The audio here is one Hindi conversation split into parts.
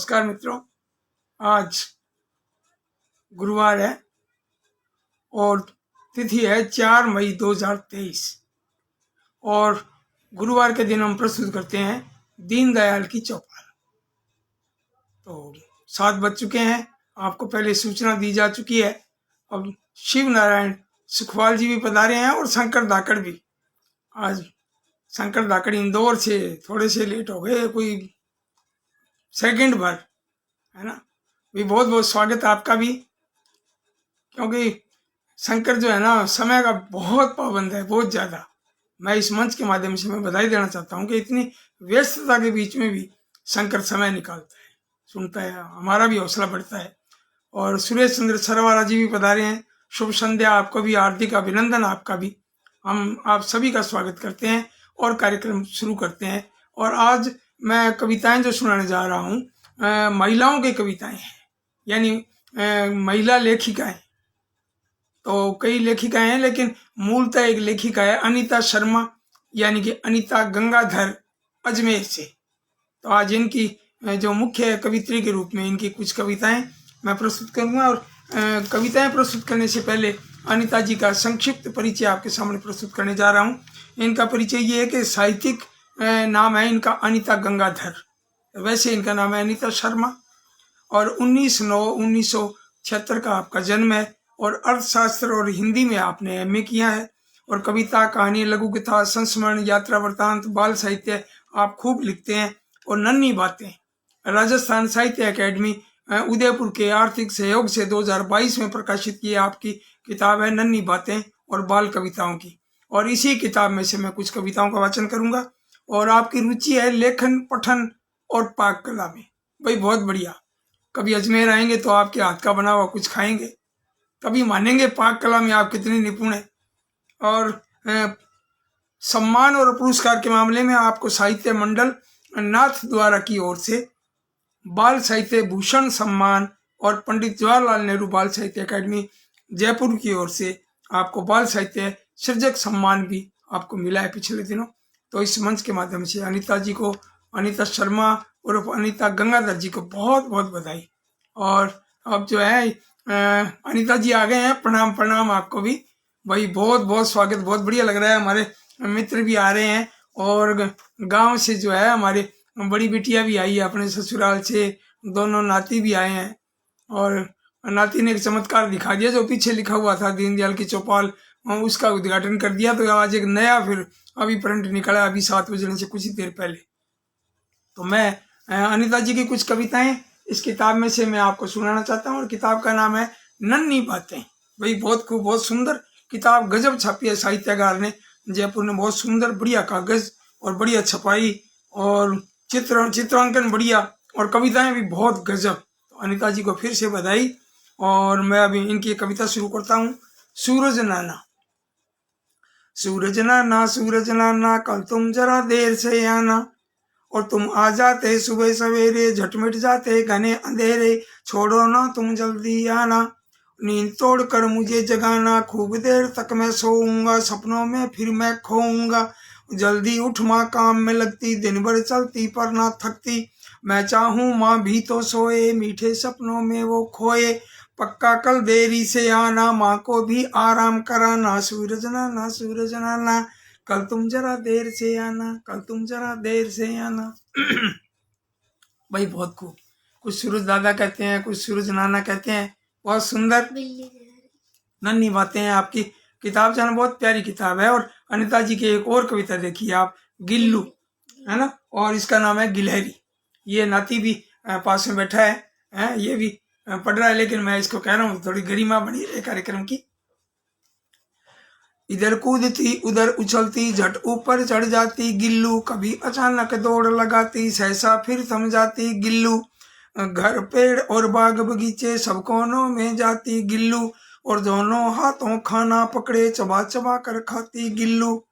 नमस्कार मित्रों, आज गुरुवार है और तिथि है 4 मई 2023 और गुरुवार के दिन हम प्रस्तुत करते हैं दीनदयाल की चौपाल। तो 7 बज चुके हैं, आपको पहले सूचना दी जा चुकी है। अब शिव नारायण सुखवाल जी भी पधारे हैं और शंकर धाकड़ भी। आज शंकर धाकड़ इंदौर से थोड़े से लेट हो गए, कोई सेकंड भर, है ना। भी बहुत बहुत स्वागत है आपका भी, क्योंकि शंकर जो है ना समय का बहुत पाबंद है, बहुत ज़्यादा। मैं इस मंच के माध्यम से मैं बधाई देना चाहता हूँ कि इतनी व्यस्तता के बीच में भी शंकर समय निकालता है, सुनता है, हमारा भी हौसला बढ़ता है। और सुरेश चंद्र सरवारा जी भी पधारे हैं। शुभ संध्या, आपको भी हार्दिक अभिनंदन। आपका भी हम आप सभी का स्वागत करते हैं और कार्यक्रम शुरू करते हैं। और आज मैं कविताएं जो सुनाने जा रहा हूँ, महिलाओं की कविताएं हैं, यानी महिला लेखिकाएं। तो कई लेखिकाएं हैं, लेकिन मूलतः एक लेखिका है अनीता शर्मा, यानी कि अनीता गंगाधर अजमेर से। तो आज इनकी जो मुख्य कवित्री के रूप में इनकी कुछ कविताएं मैं प्रस्तुत करूंगा। और कविताएं प्रस्तुत करने से पहले अनीता जी का संक्षिप्त परिचय आपके सामने प्रस्तुत करने जा रहा हूं। इनका परिचय ये है कि साहित्यिक नाम है इनका अनीता गंगाधर, वैसे इनका नाम है अनीता शर्मा। और 19/9/1976 का आपका जन्म है और अर्थशास्त्र और हिंदी में आपने एमए किया है। और कविता, कहानी, लघु कथा, संस्मरण, यात्रा वृत्तांत, बाल साहित्य आप खूब लिखते हैं। और नन्ही बातें राजस्थान साहित्य अकेडमी उदयपुर के आर्थिक सहयोग से 2022 में प्रकाशित की आपकी किताब है नन्ही बातें और बाल कविताओं की। और इसी किताब में से मैं कुछ कविताओं का वाचन करूंगा। और आपकी रुचि है लेखन, पठन और पाक कला में। भाई बहुत बढ़िया। कभी अजमेर आएंगे तो आपके हाथ का बना हुआ कुछ खाएंगे, तभी मानेंगे पाक कला में आप कितने निपुण हैं। और सम्मान और पुरस्कार के मामले में आपको साहित्य मंडल नाथ द्वारा की ओर से बाल साहित्य भूषण सम्मान और पंडित जवाहरलाल नेहरू बाल साहित्य अकादमी जयपुर की ओर से आपको बाल साहित्य सृजक सम्मान भी आपको मिला है पिछले दिनों। तो इस मंच के माध्यम से अनीता जी को, अनीता शर्मा और अनीता गंगाधर जी को बहुत बहुत बधाई। और अब जो है अनीता जी आ गए हैं, प्रणाम प्रणाम आपको भी भाई, बहुत बहुत स्वागत, बहुत बढ़िया लग रहा है। हमारे मित्र भी आ रहे हैं और गांव से जो है हमारे बड़ी बिटिया भी आई है अपने ससुराल से, दोनों नाती भी आए हैं। और नाती ने एक चमत्कार दिखा दिया, जो पीछे लिखा हुआ था दीनदयाल की चौपाल, उसका उद्घाटन कर दिया। तो आज एक नया फिर अभी प्रिंट निकला अभी 7 बजने से कुछ ही देर पहले। तो मैं अनीता जी की कुछ कविताएं इस किताब में से मैं आपको सुनाना चाहता हूँ। और किताब का नाम है नन्ही बातें। भाई बहुत खूब, बहुत सुंदर किताब, गजब छापी है साहित्यकार ने जयपुर ने, बहुत सुंदर, बढ़िया कागज और बढ़िया छपाई और चित्रांकन बढ़िया और कविताएं भी बहुत गजब। तो अनीता जी को फिर से बधाई। और मैं अभी इनकी कविता शुरू करता हूँ। सूरज नाना। सूरज नाना, सूरज नाना, कल तुम जरा देर से आना, और तुम आ जाते सुबह सवेरे, झट मिट जाते घने अंधेरे, छोड़ो ना तुम जल्दी आना, नींद तोड़ कर मुझे जगाना, खूब देर तक मैं सोऊंगा, सपनों में फिर मैं खोऊंगा, जल्दी उठ माँ काम में लगती, दिन भर चलती पर ना थकती, मैं चाहूँ माँ भी तो सोए, मीठे सपनों में वो खोए, पक्का कल देरी से आना, माँ को भी आराम कराना, सूरज नाना, सूरज नाना, कल तुम जरा देर से आना, कल तुम जरा देर से आना। भाई बहुत खूब। कुछ सूरज दादा कहते हैं, कुछ सूरज नाना कहते हैं। बहुत सुंदर नन्ही बातें हैं आपकी किताब, जाना बहुत प्यारी किताब है। और अनीता जी की एक और कविता देखिए आप, गिल्लू, है ना, और इसका नाम है गिलहरी। ये नाती भी पास में बैठा है, ये भी पढ़ रहा है, लेकिन मैं इसको कह रहा हूँ थोड़ी गरिमा बनी रहे कार्यक्रम की। इधर कूदती उधर उछलती, झट ऊपर चढ़ जाती गिल्लू, कभी अचानक दौड़ लगाती, सहसा फिर थम जाती गिल्लू, घर पेड़ और बाग बगीचे सब कोनों में जाती गिल्लू, और दोनों हाथों खाना पकड़े चबा चबा कर खाती गिल्लू,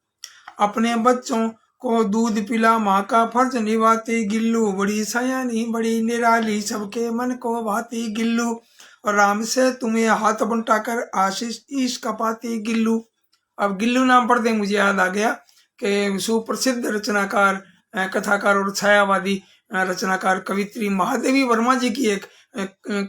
अपने बच्चों को दूध पिला माँ का फर्ज निभाती गिल्लू, बड़ी सयानी बड़ी निराली सबके मन को भाती गिल्लू, और राम से तुम्हें हाथ बंटाकर आशीष ईश कपाती गिल्लू। अब गिल्लू नाम पढ़ते ही मुझे याद आ गया कि सुप्रसिद्ध रचनाकार, कथाकार और छायावादी रचनाकार कवित्री महादेवी वर्मा जी की एक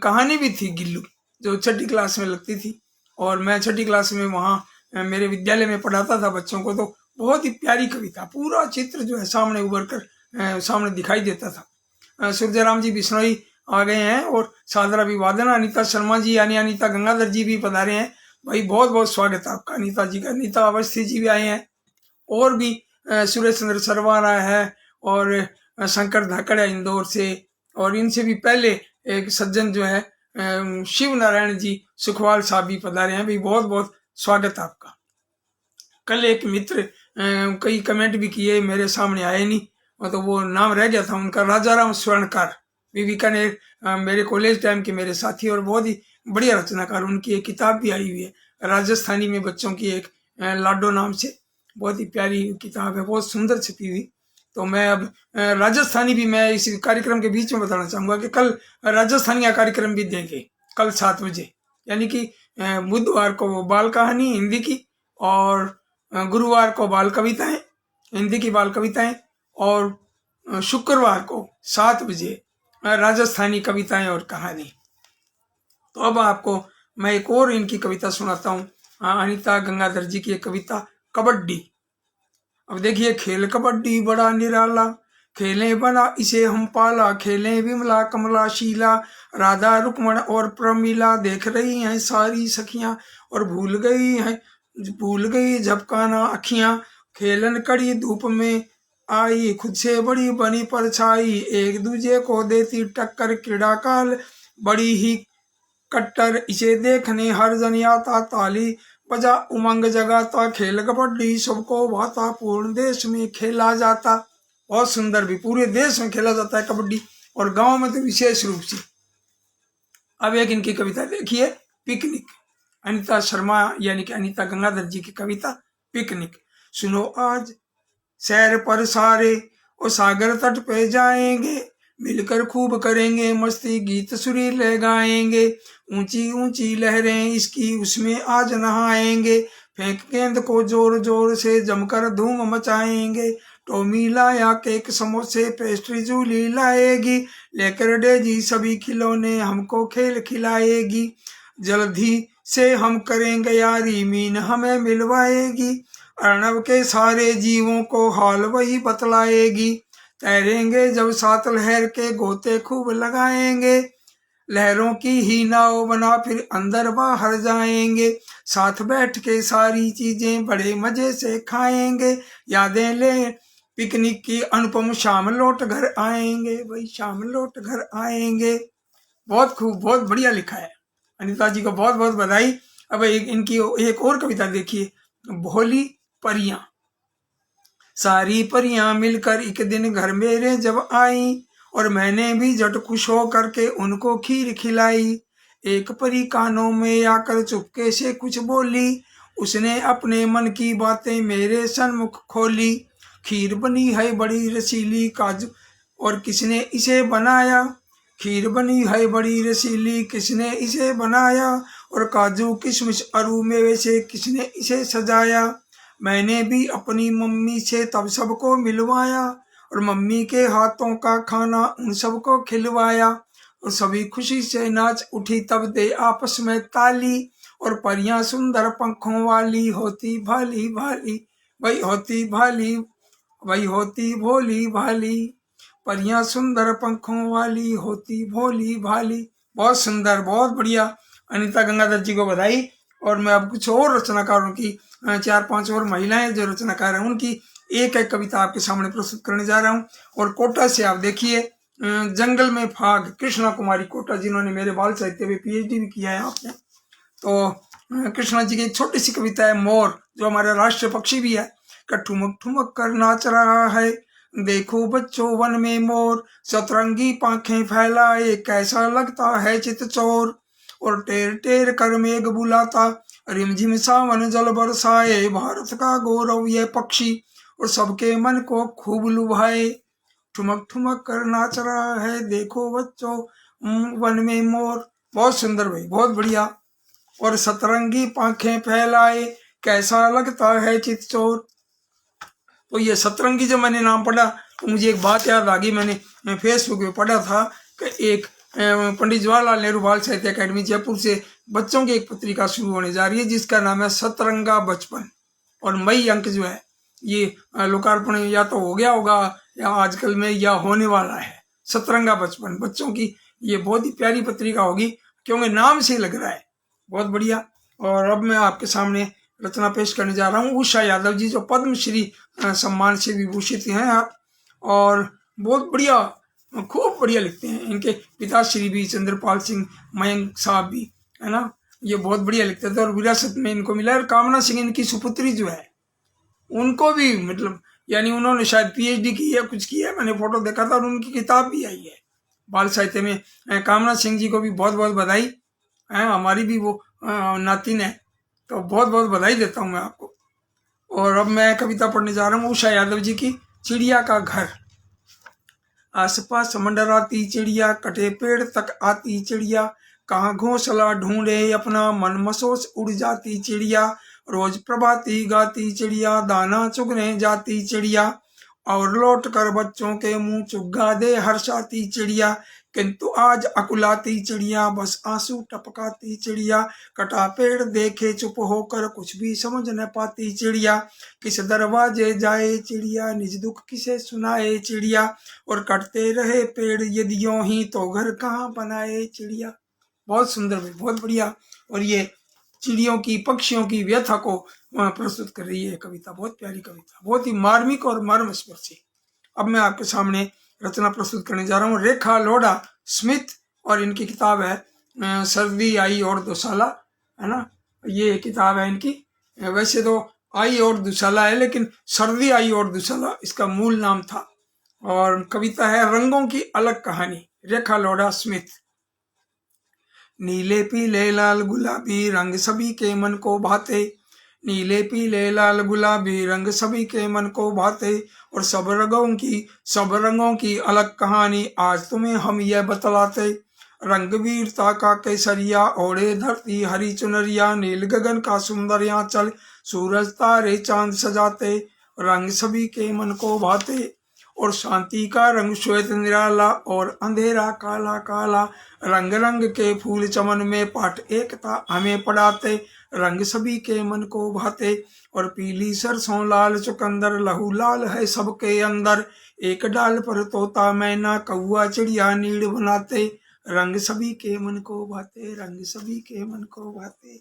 कहानी भी थी, गिल्लू, जो 6ठी क्लास में लगती थी। और मैं 6ठी क्लास में वहाँ मेरे विद्यालय में पढ़ाता था बच्चों को। तो बहुत ही प्यारी कविता, पूरा चित्र जो है सामने उभर कर सामने दिखाई देता था। सूर्यराम जी बिश्नोई आ गए हैं और सादरा अभिवादन। अनीता शर्मा जी यानी अनीता गंगाधर जी भी पधारे हैं। भाई बहुत बहुत स्वागत है आपका अनीता जी का। अनीता अवस्थी जी भी आए हैं, और भी सुरेश चंद्र सरवारा है, और शंकर धाकड़ है इंदौर से, और इनसे भी पहले एक सज्जन जो है शिव नारायण जी सुखवाल साहब भी पधारे हैं। भी बहुत बहुत स्वागत है आपका। कल एक मित्र कई कमेंट भी किए, मेरे सामने आए नहीं, तो वो नाम रह गया था उनका, राजाराम स्वर्णकार, बीकानेर, मेरे कॉलेज टाइम के मेरे साथी और बहुत ही बढ़िया रचनाकार। उनकी एक किताब भी आई हुई है राजस्थानी में बच्चों की, एक लाडो नाम से, बहुत ही प्यारी किताब है, बहुत सुंदर छपी हुई। तो मैं अब राजस्थानी भी मैं इस कार्यक्रम के बीच में बताना चाहूँगा कि कल राजस्थानी का कार्यक्रम भी देंगे, कल 7 बजे, यानी कि बुधवार को बाल कहानी हिंदी की, और गुरुवार को बाल कविताएं, हिंदी की बाल कविताएं, और शुक्रवार को 7 बजे राजस्थानी कविताएं और कहानी। तो अब आपको मैं एक और इनकी कविता सुनाता हूँ, अनीता गंगाधर जी की एक कविता, कबड्डी। अब देखिए, खेल कबड्डी बड़ा निराला, खेलें बना इसे हम पाला, खेलें विमला कमला शीला, राधा रुक्मण और प्रमीला, देख रही हैं सारी सखियां और भूल गई झपकाना अखियां, खेलन कड़ी धूप में आई, खुद से बड़ी बनी परछाई, एक दूजे को देती टक्कर, क्रीड़ा काल बड़ी ही कट्टर, इसे देखने हर जन आता, ताली बजा उमंग जगाता, खेल कबड्डी सबको भाता, पूर्ण देश में खेला जाता। बहुत सुंदर, भी पूरे देश में खेला जाता है कबड्डी, और गांव में तो विशेष रूप से। अब एक इनकी कविता देखिए, पिकनिक। अनीता शर्मा यानी कि अनीता गंगाधर जी की कविता, पिकनिक। सुनो आज सैर पर सारे, और सागर तट पे जाएंगे, मिलकर खूब करेंगे मस्ती, गीत सुरीले गाएंगे, ऊंची ऊंची लहरें इसकी उसमें आज नहाएंगे, फेंक गेंद को जोर जोर से जमकर धूम मचाएंगे, टॉमी लाया केक समोसे पेस्ट्री जूली लाएगी, लेकर डेजी सभी खिलौने हमको खेल खिलाएगी, जल्दी से हम करेंगे यारी मीन हमें मिलवाएगी, अर्णव के सारे जीवों को हाल वही बतलाएगी, तैरेंगे जब सात लहर के गोते खूब लगाएंगे, लहरों की ही नाव बना फिर अंदर बाहर जाएंगे, साथ बैठ के सारी चीजें बड़े मजे से खाएंगे, यादें ले पिकनिक की अनुपम, शाम लौट घर आएंगे, भाई शाम लौट घर आएंगे। बहुत खूब, बहुत बढ़िया लिखा है, अनीता जी को बहुत बहुत बधाई। अब इनकी एक और कविता देखिए, भोली परियां। सारी परियां मिलकर एक दिन घर मेरे जब आई, और मैंने भी झट खुश हो करके उनको खीर खिलाई, एक परी कानों में आकर चुपके से कुछ बोली, उसने अपने मन की बातें मेरे सन्मुख खोली, खीर बनी है बड़ी रसीली काजू और किसने इसे बनाया, खीर बनी है बड़ी रसीली किसने इसे बनाया, और काजू किशमिश अरू मेवे से किसने इसे सजाया, मैंने भी अपनी मम्मी से तब सबको मिलवाया, और मम्मी के हाथों का खाना उन सबको खिलवाया, और सभी खुशी से नाच उठी तब दे आपस में ताली, और परियां सुंदर पंखों वाली होती भाली भाली, वही होती भाली वही होती भोली भाली, परियां सुंदर पंखों वाली होती भोली भाली। बहुत सुंदर, बहुत बढ़िया, अनीता गंगाधर जी को बधाई। और मैं अब कुछ और रचनाकारों की 4-5 और महिलाएं जो रचनाकार हैं उनकी एक एक कविता आपके सामने प्रस्तुत करने जा रहा हूं। और कोटा से आप देखिए, जंगल में फाग, कृष्णा कुमारी कोटा, जिन्होंने मेरे बाल साहित्य में PhD भी किया है आपने। तो कृष्णा जी की एक छोटी सी कविता है, मोर, जो हमारा राष्ट्रीय पक्षी भी है। ठुमक ठुमक कर नाच रहा है, देखो बच्चों वन में मोर, सतरंगी पांखें फैलाए कैसा लगता है चितचोर, और टेर टेर कर मेघ बुलाता, रिमझिम सावन जल बरसाए, भारत का गौरव ये पक्षी, और सबके मन को खूब लुभाए, ठुमक ठुमक कर नाच रहा है, देखो बच्चों वन में मोर। बहुत सुंदर भाई, बहुत बढ़िया। और सतरंगी पांखें फैलाए कैसा लगता है चितचोर। तो ये सतरंगी जब मैंने नाम पढ़ा तो मुझे एक बात याद आ गई। मैंने फेसबुक पे पढ़ा था कि एक पंडित जवाहरलाल नेहरू बाल साहित्य अकेडमी जयपुर से बच्चों की एक पत्रिका शुरू होने जा रही है जिसका नाम है सतरंगा बचपन। और मई अंक जो है ये लोकार्पण या तो हो गया होगा या आजकल में या होने वाला है। सतरंगा बचपन बच्चों की ये बहुत ही प्यारी पत्रिका होगी क्योंकि नाम से लग रहा है बहुत बढ़िया। और अब मैं आपके सामने रचना पेश करने जा रहा हूँ उषा यादव जी जो पद्मश्री सम्मान से विभूषित हैं आप, और बहुत बढ़िया खूब बढ़िया लिखते हैं। इनके पिताश्री भी चंद्रपाल सिंह मयंक साहब भी है ना, ये बहुत बढ़िया लिखते थे और विरासत में इनको मिला। और कामना सिंह इनकी सुपुत्री जो है उनको भी मतलब यानी उन्होंने शायद पीएचडी की है कुछ किया है, मैंने फोटो देखा था और उनकी किताब भी आई है बाल साहित्य में। कामना सिंह जी को भी बहुत बहुत बधाई है, हमारी भी वो नातिन है तो बहुत बहुत बधाई देता हूँ मैं आपको। और अब मैं कविता पढ़ने जा रहा हूँ उषा यादव जी की चिड़िया का घर। आसपास मंडराती चिड़िया कटे पेड़ तक आती चिड़िया, कहाँ घोंसला ढूंढे अपना मन मसोस उड़ जाती चिड़िया, रोज प्रभाती गाती चिड़िया दाना चुगने जाती चिड़िया, और लौट कर बच्चों के मुंह चुग्गा दे हर्षाती चिड़िया, किंतु आज अकुलाती चिड़िया बस आंसू टपकाती चिड़िया, कटा पेड़ देखे चुप होकर कुछ भी समझ न पाती चिड़िया, किस दरवाजे जाए चिड़िया निज दुख किसे सुनाए चिड़िया, और कटते रहे पेड़ यदि यों ही तो घर कहाँ बनाए चिड़िया। बहुत सुंदर भाई बहुत बढ़िया। और ये चिड़ियों की पक्षियों की व्यथा को प्रस्तुत कर रही है कविता, बहुत प्यारी कविता, बहुत ही मार्मिक और मर्मस्पर्शी। अब मैं आपके सामने रचना प्रस्तुत करने जा रहा हूँ रेखा लोढ़ा स्मिथ, और इनकी किताब है सर्दी आई और दुशाला है ना, ये किताब है इनकी। वैसे तो आई और दुशाला है लेकिन सर्दी आई और दुशाला इसका मूल नाम था। और कविता है रंगों की अलग कहानी, रेखा लोढ़ा स्मिथ। नीले पीले लाल गुलाबी रंग सभी के मन को भाते, नीले पीले लाल गुलाबी रंग सभी के मन को भाते, और सब रंगों की अलग कहानी आज तुम्हें हम यह बतलाते, रंग वीरता का केसरिया ओढ़े धरती हरी चुनरिया, नील गगन का सुंदर आंचल सूरज तारे चांद सजाते, रंग सभी के मन को भाते, और शांति का रंग श्वेत निराला और अंधेरा काला काला, रंग रंग के फूल चमन में पाठ एकता हमें पढ़ाते, रंग सभी के मन को भाते, और पीली सरसों लाल चुकंदर लहू लाल है सबके अंदर, एक डाल पर तोता मैना कौआ चिड़िया नीड़ बनाते, रंग सभी के मन को भाते, रंग सभी के मन को भाते।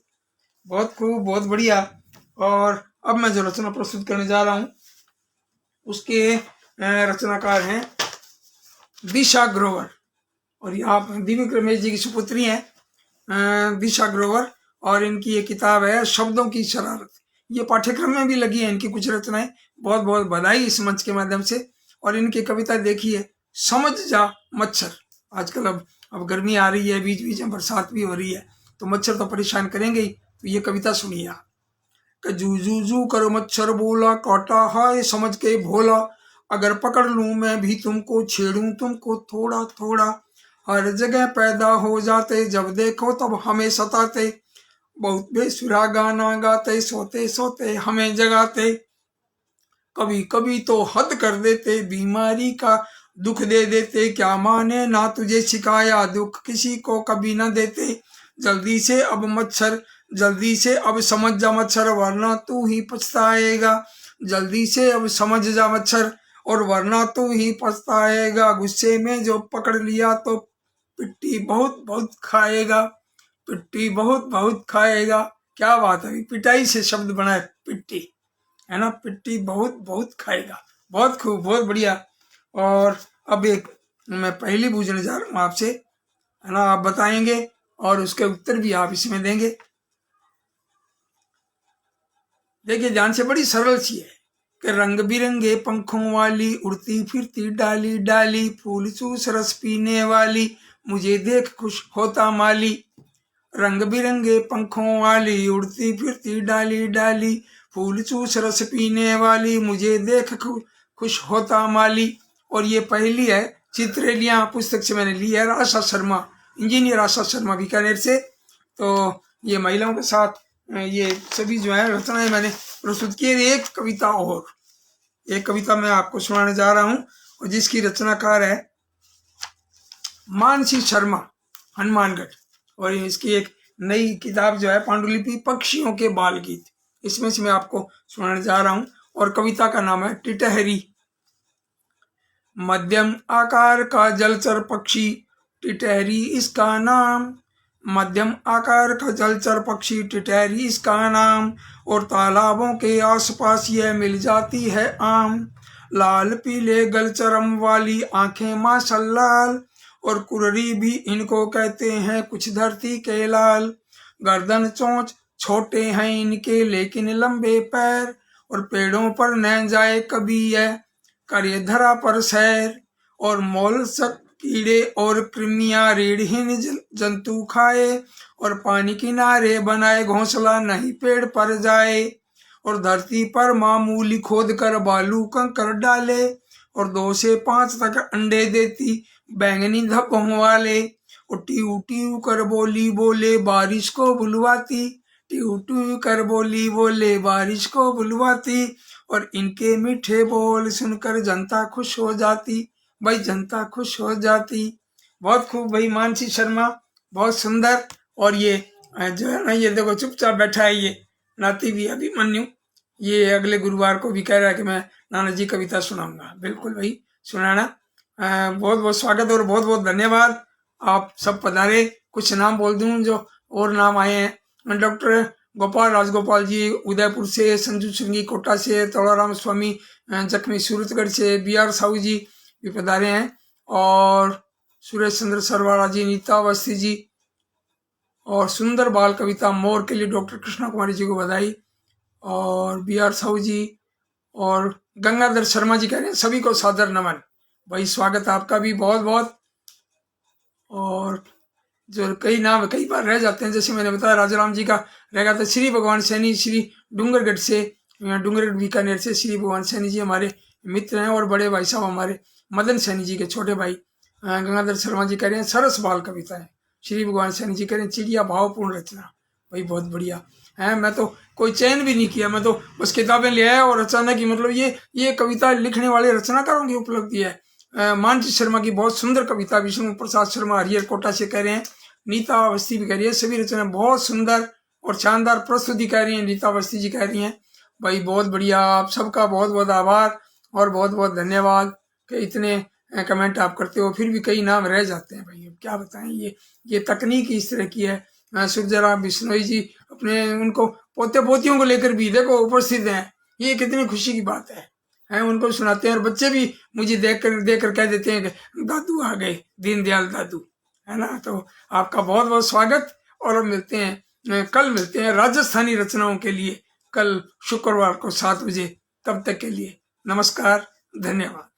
बहुत खूब बहुत बढ़िया। और अब मैं जो रचना प्रस्तुत करने जा रहा हूँ उसके रचनाकार हैं दिशा ग्रोवर, और ये आप दिव्य रमेश जी की सुपुत्री हैं दिशा ग्रोवर, और इनकी ये किताब है शब्दों की शरारत। ये पाठ्यक्रम में भी लगी है इनकी कुछ रचनाएं, बहुत बहुत बधाई इस मंच के माध्यम से। और इनकी कविता देखिए समझ जा मच्छर। आजकल अब गर्मी आ रही है, बीच बीच में बरसात भी हो रही है तो मच्छर तो परेशान करेंगे ही, तो ये कविता सुनिए आप। जू जू जू कर मच्छर बोला काटा हाय समझ के भोला, अगर पकड़ लूं मैं भी तुमको छेड़ूं तुमको थोड़ा थोड़ा, हर जगह पैदा हो जाते जब देखो तब हमें सताते, बहुत बेसुरा गाना गाते सोते सोते हमें जगाते, कभी कभी तो हद कर देते बीमारी का दुख दे देते, क्या माने ना तुझे सिखाया दुख किसी को कभी ना देते, जल्दी से अब मच्छर जल्दी से अब समझ जा मच्छर वरना तू ही पछताएगा, जल्दी से अब समझ जा मच्छर और वरना तू ही पछताएगा, गुस्से में जो पकड़ लिया तो पिट्टी बहुत बहुत खाएगा, पिट्टी बहुत बहुत खाएगा। क्या बात है, पिटाई से शब्द बना है पिट्टी है ना, पिट्टी बहुत बहुत खाएगा। बहुत खूब बहुत बढ़िया। और अब एक मैं पहेली पूछने जा रहा हूँ आपसे है ना, आप बताएंगे और उसके उत्तर भी आप इसमें देंगे। देखिए ध्यान से, बड़ी सरल सी है कि रंग बिरंगे पंखों वाली उड़ती फिरती डाली डाली, फूल चूस रस पीने वाली मुझे देख खुश होता माली, रंग बिरंगे पंखों वाली उड़ती फिरती डाली डाली, फूल चूस रस पीने वाली मुझे देख खुश होता माली। और ये पहली है चित्रेलिया पुस्तक से मैंने ली है, आशा शर्मा, इंजीनियर आशा शर्मा बीकानेर से। तो ये महिलाओं के साथ ये सभी जो है रचनाएं मैंने प्रस्तुत की है। एक कविता और, एक कविता मैं आपको सुनाने जा रहा हूँ और जिसकी रचनाकार है मानसी शर्मा, हनुमानगढ़। और इसकी एक नई किताब जो है पांडुलिपि पक्षियों के बाल गीत, इसमें से मैं आपको सुनाने जा रहा हूं। और कविता का नाम है टिटहरी। मध्यम आकार का जलचर पक्षी टिटहरी इसका नाम, मध्यम आकार का जलचर पक्षी टिटहरी इसका नाम। और तालाबों के आसपास यह मिल जाती है आम। लाल पीले गलचरम वाली आंखें माशाल्लाह, और कुररी भी इनको कहते हैं कुछ धरती के लाल। गर्दन चोंच छोटे हैं इनके लेकिन लंबे पैर, और पेड़ों पर न जाए कभी यह करे धरा पर सैर। और मोलस्क कीड़े और कृमियां रीढ़हीन जंतु खाए, और पानी किनारे बनाए घोंसला नहीं पेड़ पर जाए। और धरती पर मामूली खोद कर बालू कंकर डाले, और 2 से 5 तक अंडे देती बैंगनी धब्बों वाले। और टीऊ टीऊ कर बोली बोले बारिश को बुलवाती, टीऊ टीऊ कर बोली बोले बारिश को बुलवाती। और इनके मीठे बोल सुनकर जनता खुश हो जाती, भाई जनता खुश हो जाती। बहुत खूब भाई मानसी शर्मा, बहुत सुंदर। और ये जो है ना, ये देखो चुपचाप बैठा है, ये नाती भी अभिमन्यु, ये अगले गुरुवार को भी कह रहा है कि मैं नाना जी कविता सुनाऊंगा। बिल्कुल भाई सुनाना। बहुत बहुत स्वागत और बहुत बहुत धन्यवाद, आप सब पधारे। कुछ नाम बोल दूं जो और नाम आए हैं। डॉक्टर गोपाल राजगोपाल जी उदयपुर से, संजू सिंगी कोटा से, तोड़ाराम स्वामी जख्मी सूरतगढ़ से, BR साहू जी भी पधारे हैं, और सुरेश चंद्र सरवाड़ा जी, नीता अवस्थी जी। और सुंदर बाल कविता मोर के लिए डॉक्टर कृष्णा कुमारी जी को बधाई, और BR साहू जी और गंगाधर शर्मा जी कह रहे हैं सभी को सादर नमन। भाई स्वागत आपका भी बहुत बहुत। और जो कई नाम कई बार रह जाते हैं, जैसे मैंने बताया राजाराम जी का रह गया था। श्री भगवान सैनी, श्री डूंगरगढ़ से, डूंगरगढ़ बीकानेर से श्री भगवान सैनी जी हमारे मित्र हैं, और बड़े भाई साहब हमारे मदन सैनी जी के छोटे भाई। गंगाधर शर्मा जी कह रहे हैं सरस बाल कविता है। श्री भगवान सैनी जी कह रहे हैं चिड़िया भावपूर्ण रचना। भाई बहुत बढ़िया है, मैं तो कोई चयन भी नहीं किया, मैं तो बस किताबें ले आया, और अचानक ही मतलब ये कविता लिखने वाले रचनाकारों की उपलब्धि है। मानसी शर्मा की बहुत सुंदर कविता, विष्णु प्रसाद शर्मा हरियर कोटा से कह रहे हैं, नीता अवस्थी भी कह रही है सभी रचना बहुत सुंदर और शानदार प्रस्तुति कह रही है, नीता अवस्थी जी कह रही हैं। भाई बहुत बढ़िया, आप सबका बहुत बहुत आभार और बहुत बहुत धन्यवाद कि इतने कमेंट आप करते हो। फिर भी कई नाम रह जाते हैं भाई, अब क्या बताएं, ये तकनीक इस तरह की है। सुरजराम बिश्नोई जी अपने उनको पोते पोतियों को लेकर भी देखो उपस्थित हैं, ये कितनी खुशी की बात है। उनको सुनाते हैं, और बच्चे भी मुझे देख कर कह देते हैं कि दादू आ गए, दीनदयाल दादू, है ना। तो आपका बहुत बहुत स्वागत, और अब मिलते हैं, कल मिलते हैं राजस्थानी रचनाओं के लिए, कल शुक्रवार को 7 बजे। तब तक के लिए नमस्कार, धन्यवाद।